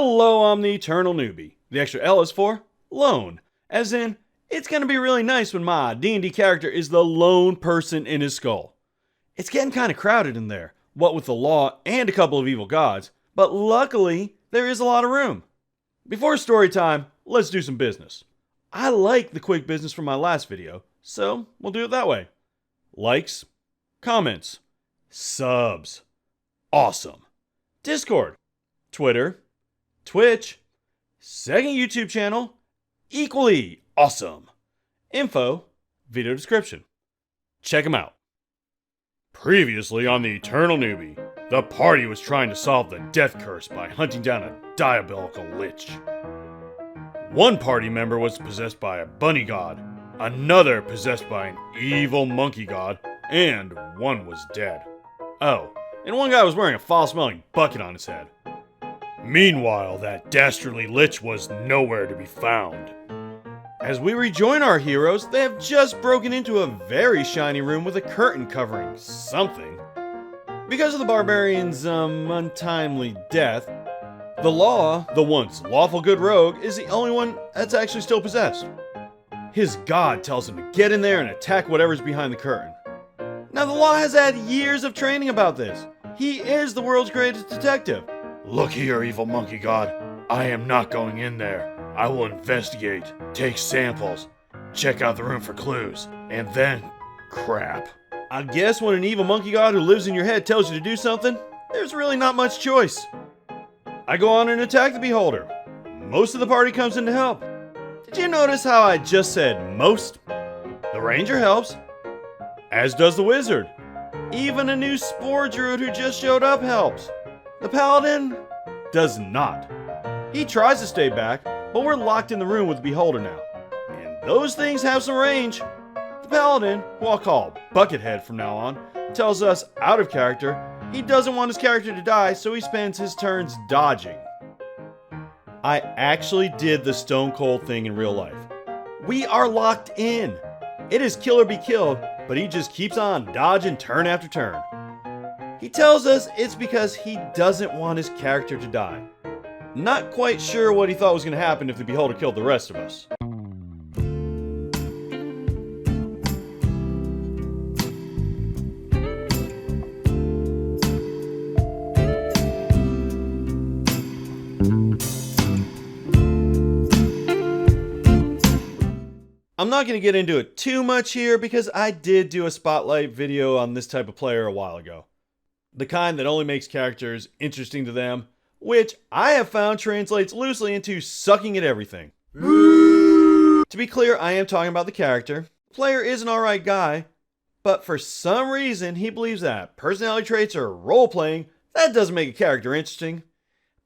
Hello, I'm the Eternal Newbie. The extra L is for lone, as in, it's going to be really nice when my D&D character is the lone person in his skull. It's getting kind of crowded in there, what with the law and a couple of evil gods, but luckily, there is a lot of room. Before story time, let's do some business. I like the quick business from my last video, so we'll do it that way. Likes, comments, subs, awesome. Discord, Twitter, Twitch, second YouTube channel, equally awesome. Info, video description. Check them out. Previously on the Eternal Newbie, the party was trying to solve the death curse by hunting down a diabolical lich. One party member was possessed by a bunny god, another possessed by an evil monkey god, and one was dead. Oh, and one guy was wearing a foul-smelling bucket on his head. Meanwhile, that dastardly lich was nowhere to be found. As we rejoin our heroes, they have just broken into a very shiny room with a curtain covering something. Because of the barbarian's, untimely death, the law, the once lawful good rogue, is the only one that's actually still possessed. His god tells him to get in there and attack whatever's behind the curtain. Now the law has had years of training about this. He is the world's greatest detective. Look here, evil monkey god. I am not going in there. I will investigate, take samples, check out the room for clues, and then crap. I guess when an evil monkey god who lives in your head tells you to do something, there's really not much choice. I go on and attack the beholder. Most of the party comes in to help. Did you notice how I just said most? The ranger helps, as does the wizard. Even a new spore druid who just showed up helps. The paladin does not. He tries to stay back, but we're locked in the room with the beholder now. And those things have some range. The paladin, who I'll call Buckethead from now on, tells us, out of character, he doesn't want his character to die, so he spends his turns dodging. I actually did the stone cold thing in real life. We are locked in. It is kill or be killed, but he just keeps on dodging turn after turn. He tells us it's because he doesn't want his character to die. Not quite sure what he thought was going to happen if the beholder killed the rest of us. I'm not going to get into it too much here because I did do a spotlight video on this type of player a while ago. The kind that only makes characters interesting to them, which I have found translates loosely into sucking at everything. To be clear, I am talking about the character. The player is an alright guy, but for some reason he believes that personality traits or role-playing, that doesn't make a character interesting.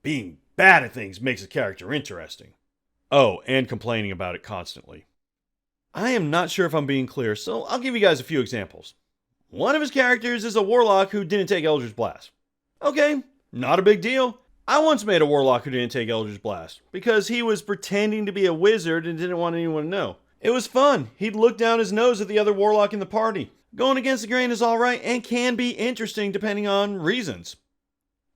Being bad at things makes a character interesting. Oh, and complaining about it constantly. I am not sure if I'm being clear, so I'll give you guys a few examples. One of his characters is a warlock who didn't take Eldritch Blast. Okay, not a big deal. I once made a warlock who didn't take Eldritch Blast because he was pretending to be a wizard and didn't want anyone to know. It was fun. He'd look down his nose at the other warlock in the party. Going against the grain is alright and can be interesting depending on reasons.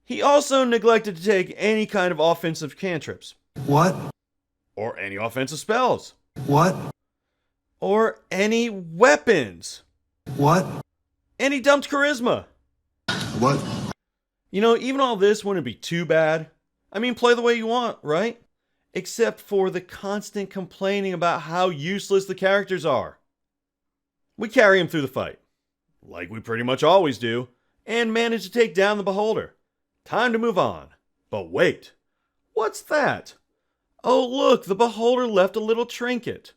He also neglected to take any kind of offensive cantrips. What? Or any offensive spells. What? Or any weapons. What? And he dumped charisma. What? You know, even all this wouldn't be too bad. I mean, play the way you want, right? Except for the constant complaining about how useless the characters are. We carry him through the fight, like we pretty much always do, and manage to take down the beholder. Time to move on. But wait, what's that? Oh look, the beholder left a little trinket.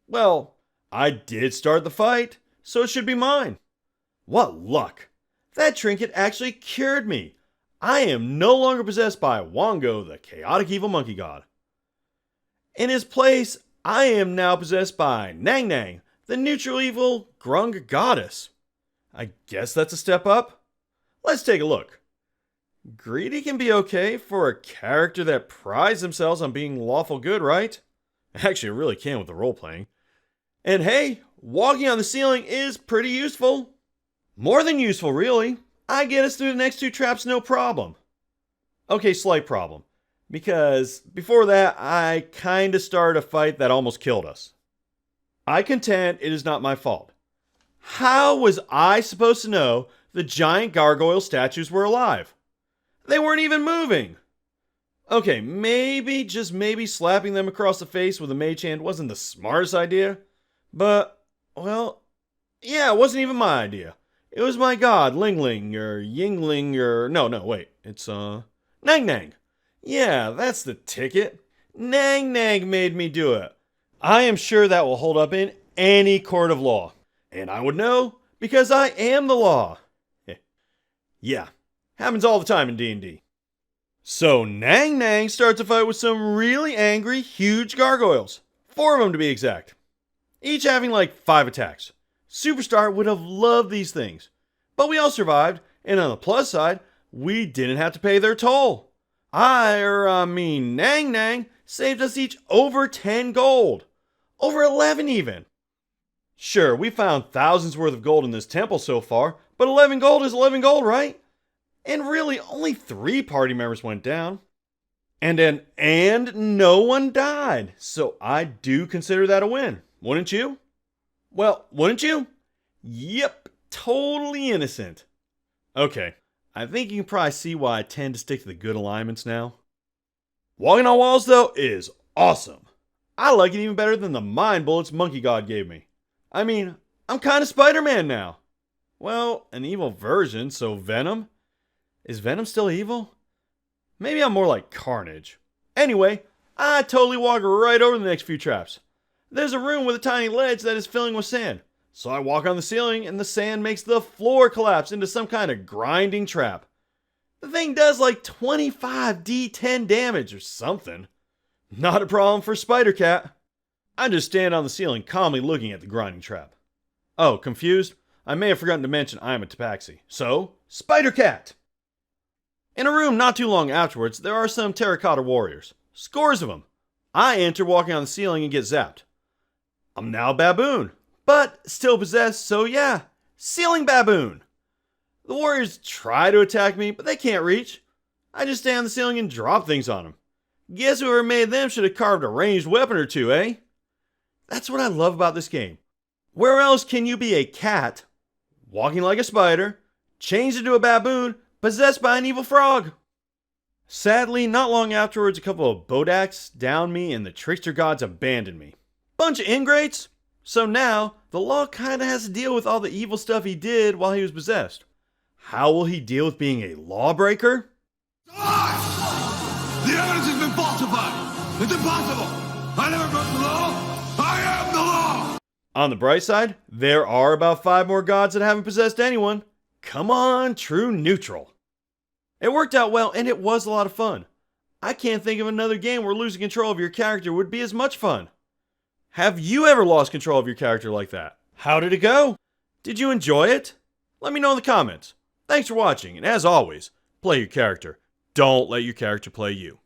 Well, I did start the fight, so it should be mine. What luck! That trinket actually cured me. I am no longer possessed by Wongo, the chaotic evil monkey god. In his place, I am now possessed by Nang Nang, the neutral evil grung goddess. I guess that's a step up. Let's take a look. Greedy can be okay for a character that prides themselves on being lawful good, right? Actually, it really can with the role-playing. And hey, walking on the ceiling is pretty useful. More than useful, really. I get us through the next two traps no problem. Okay, slight problem. Because before that, I kinda started a fight that almost killed us. I contend it is not my fault. How was I supposed to know the giant gargoyle statues were alive? They weren't even moving! Okay, maybe, just maybe slapping them across the face with a mage hand wasn't the smartest idea. But, well, yeah, it wasn't even my idea. It was my god, Lingling, or Yingling, or... No, wait. It's, Nang Nang. Yeah, that's the ticket. Nang Nang made me do it. I am sure that will hold up in any court of law. And I would know, because I am the law. Yeah, happens all the time in D&D. So Nang Nang starts a fight with some really angry, huge gargoyles. 4 of them to be exact. Each having like 5 attacks. Superstar would have loved these things. But we all survived, and on the plus side, we didn't have to pay their toll. Nang Nang saved us each over 10 gold. Over 11 even. Sure, we found thousands worth of gold in this temple so far, but 11 gold is 11 gold, right? And really, only 3 party members went down. And no one died. So I do consider that a win. Wouldn't you? Well, wouldn't you? Yep, totally innocent. Okay, I think you can probably see why I tend to stick to the good alignments now. Walking on walls, though, is awesome. I like it even better than the mind bullets Monkey God gave me. I mean, I'm kind of Spider-Man now. Well, an evil version, so Venom? Is Venom still evil? Maybe I'm more like Carnage. Anyway, I totally walk right over the next few traps. There's a room with a tiny ledge that is filling with sand. So I walk on the ceiling and the sand makes the floor collapse into some kind of grinding trap. The thing does like 25 D10 damage or something. Not a problem for Spider Cat. I just stand on the ceiling calmly looking at the grinding trap. Oh, confused? I may have forgotten to mention I am a tabaxi. So, Spider Cat! In a room not too long afterwards, there are some terracotta warriors. Scores of them. I enter walking on the ceiling and get zapped. I'm now a baboon, but still possessed, so yeah, ceiling baboon. The warriors try to attack me, but they can't reach. I just stay on the ceiling and drop things on them. Guess whoever made them should have carved a ranged weapon or two, eh? That's what I love about this game. Where else can you be a cat, walking like a spider, changed into a baboon, possessed by an evil frog? Sadly, not long afterwards, a couple of Bodaks downed me and the trickster gods abandoned me. Bunch of ingrates! So now, the law kinda has to deal with all the evil stuff he did while he was possessed. How will he deal with being a lawbreaker? The evidence has been falsified. It's impossible. I never broke the law. I am the law. On the bright side, there are about 5 more gods that haven't possessed anyone. Come on, true neutral. It worked out well and it was a lot of fun. I can't think of another game where losing control of your character would be as much fun. Have you ever lost control of your character like that? How did it go? Did you enjoy it? Let me know in the comments. Thanks for watching, and as always, play your character. Don't let your character play you.